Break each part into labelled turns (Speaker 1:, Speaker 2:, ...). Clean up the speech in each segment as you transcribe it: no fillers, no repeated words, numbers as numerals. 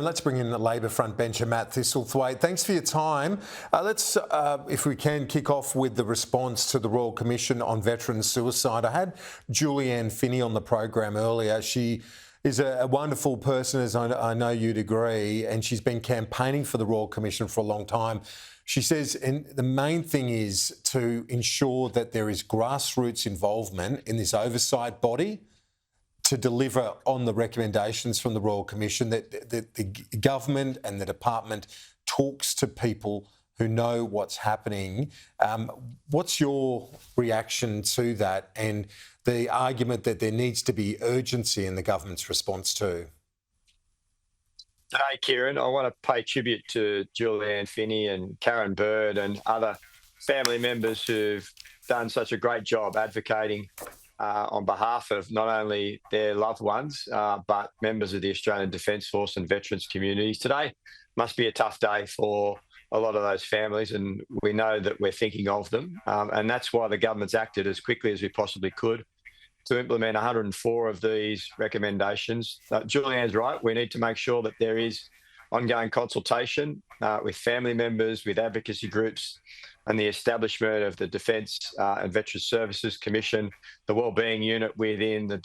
Speaker 1: Let's bring in the Labor frontbencher Matt Thistlethwaite. Thanks for your time. Let's, if we can, kick off with the response to the Royal Commission on Veteran Suicide. I had Julianne Finney on the program earlier. She is a wonderful person, as I know you'd agree, and she's been campaigning for the Royal Commission for a long time. She says the main thing is to ensure that there is grassroots involvement in this oversight body to deliver on the recommendations from the Royal Commission, that the government and the department talks to people who know what's happening. What's your reaction to that and the argument that there needs to be urgency in the government's response too?
Speaker 2: Hey, Kieran, I want to pay tribute to Julianne Finney and Karen Bird and other family members who've done such a great job advocating on behalf of not only their loved ones, but members of the Australian Defence Force and veterans communities. Today must be a tough day for a lot of those families, and we know that we're thinking of them. And that's why the government's acted as quickly as we possibly could to implement 104 of these recommendations. Julianne's right. We need to make sure that there is ongoing consultation with family members, with advocacy groups, and the establishment of the Defence and Veterans Services Commission, the Wellbeing Unit within the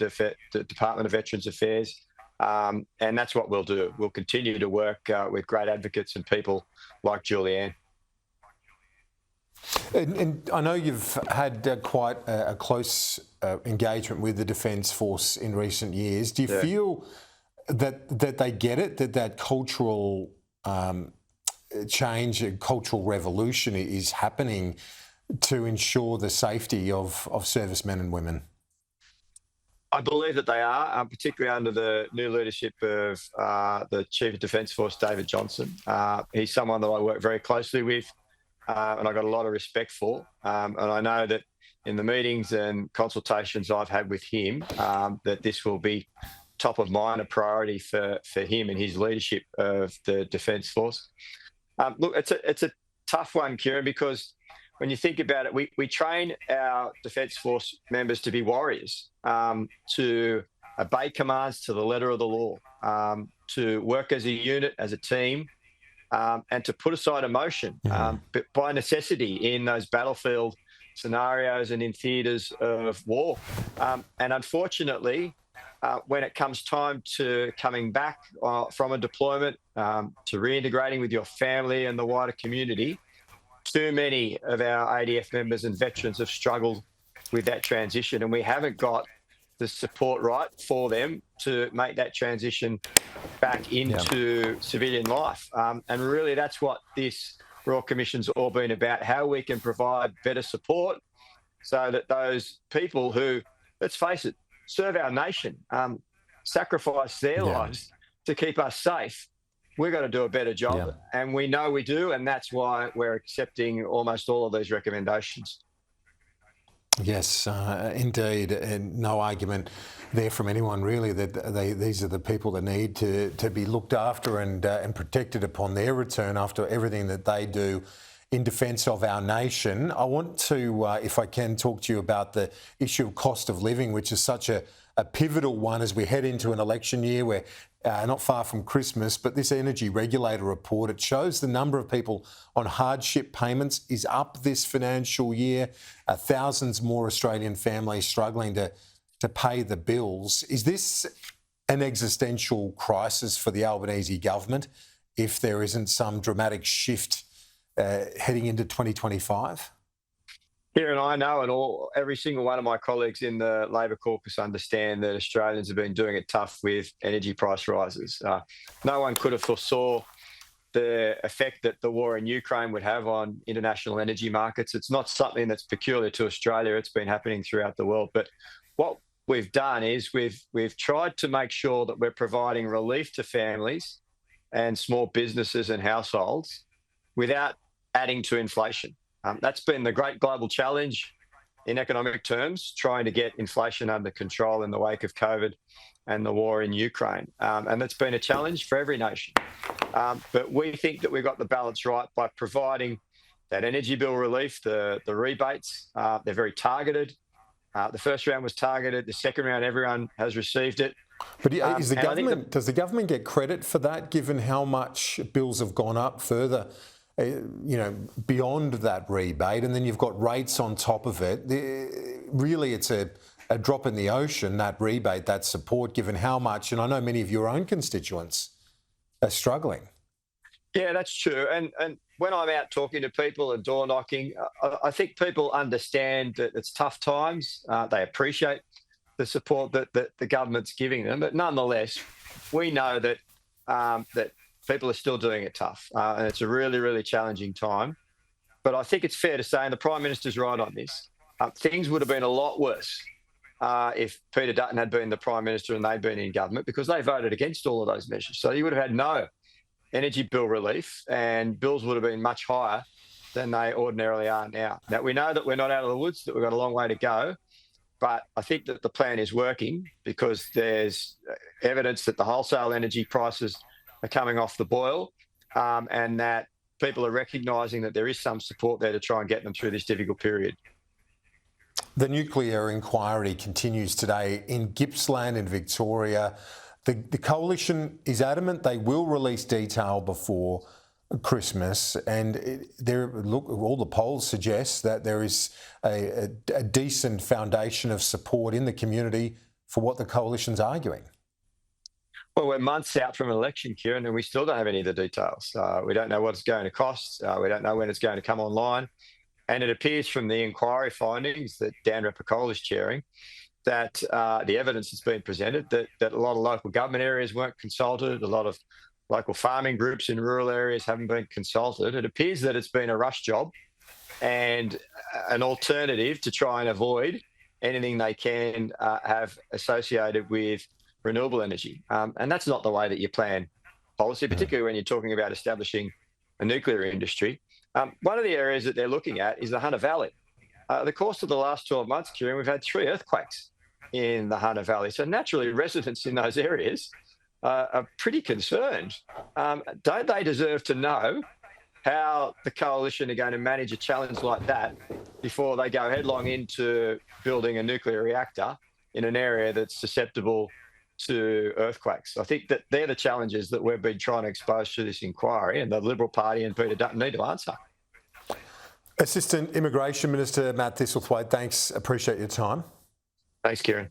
Speaker 2: Department of Veterans Affairs. And that's what we'll do. We'll continue to work with great advocates and people like Julianne.
Speaker 1: And I know you've had quite a close engagement with the Defence Force in recent years. Do you feel that they get it, that cultural change, a cultural revolution is happening to ensure the safety of servicemen and women?
Speaker 2: I believe that they are, particularly under the new leadership of the Chief of Defence Force, David Johnson. He's someone that I work very closely with and I've got a lot of respect for. And I know that in the meetings and consultations I've had with him, that this will be top of mind, a priority for him and his leadership of the Defence Force. Look, it's a tough one, Kieran, because when you think about it, we train our Defence Force members to be warriors, to obey commands to the letter of the law, to work as a unit, as a team, and to put aside emotion, but by necessity in those battlefield scenarios and in theatres of war. And unfortunately, when it comes time to coming back from a deployment, to reintegrating with your family and the wider community, too many of our ADF members and veterans have struggled with that transition, and we haven't got the support right for them to make that transition back into civilian life. And really, that's what this Royal Commission's all been about, how we can provide better support so that those people who, let's face it, serve our nation, sacrifice their lives to keep us safe, we've got to do a better job. And we know we do, and that's why we're accepting almost all of these recommendations.
Speaker 1: Yes, indeed, and no argument there from anyone really that these are the people that need to be looked after and protected upon their return after everything that they do in defence of our nation. I want to, if I can, talk to you about the issue of cost of living, which is such a pivotal one as we head into an election year. We're not far from Christmas, but this energy regulator report, it shows the number of people on hardship payments is up this financial year. Thousands more Australian families struggling to pay the bills. Is this an existential crisis for the Albanese government if there isn't some dramatic shift heading into 2025?
Speaker 2: Here and I know, and every single one of my colleagues in the Labor caucus understand that Australians have been doing it tough with energy price rises. No one could have foresaw the effect that the war in Ukraine would have on international energy markets. It's not something that's peculiar to Australia. It's been happening throughout the world. But what we've done is we've tried to make sure that we're providing relief to families and small businesses and households without adding to inflation. That's been the great global challenge in economic terms, trying to get inflation under control in the wake of COVID and the war in Ukraine. And that's been a challenge for every nation. But we think that we got the balance right by providing that energy bill relief, the rebates. They're very targeted. The first round was targeted. The second round, everyone has received it.
Speaker 1: But is the
Speaker 2: And I think
Speaker 1: government, does the government get credit for that, given how much bills have gone up further, beyond that rebate, and then you've got rates on top of it? Really, it's a drop in the ocean, that rebate, that support, given how much, and I know many of your own constituents are struggling.
Speaker 2: Yeah, that's true. And when I'm out talking to people and door knocking, I think people understand that it's tough times. They appreciate the support that the government's giving them, but nonetheless, we know that that people are still doing it tough, and it's a really, really challenging time. But I think it's fair to say, and the Prime Minister's right on this, things would have been a lot worse if Peter Dutton had been the Prime Minister and they'd been in government, because they voted against all of those measures. So you would have had no energy bill relief, and bills would have been much higher than they ordinarily are now. Now, we know that we're not out of the woods, that we've got a long way to go, but I think that the plan is working, because there's evidence that the wholesale energy prices are coming off the boil, and that people are recognising that there is some support there to try and get them through this difficult period.
Speaker 1: The nuclear inquiry continues today in Gippsland in Victoria. The coalition is adamant they will release detail before Christmas, and all the polls suggest that there is a decent foundation of support in the community for what the coalition's arguing.
Speaker 2: Well, we're months out from an election, Kieran, and we still don't have any of the details. We don't know what it's going to cost. We don't know when it's going to come online. And it appears from the inquiry findings that Dan Repicol is chairing that the evidence that's been presented, that a lot of local government areas weren't consulted, a lot of local farming groups in rural areas haven't been consulted. It appears that it's been a rush job and an alternative to try and avoid anything they can have associated with renewable energy. And that's not the way that you plan policy, particularly when you're talking about establishing a nuclear industry. One of the areas that they're looking at is the Hunter Valley. The course of the last 12 months, Kieran, we've had 3 earthquakes in the Hunter Valley. So naturally, residents in those areas are pretty concerned. Don't they deserve to know how the coalition are going to manage a challenge like that before they go headlong into building a nuclear reactor in an area that's susceptible to earthquakes? I think that they're the challenges that we've been trying to expose through this inquiry, and the Liberal Party and Peter Dutton need to answer.
Speaker 1: Assistant Immigration Minister Matt Thistlethwaite, thanks. Appreciate your time.
Speaker 2: Thanks, Kieran.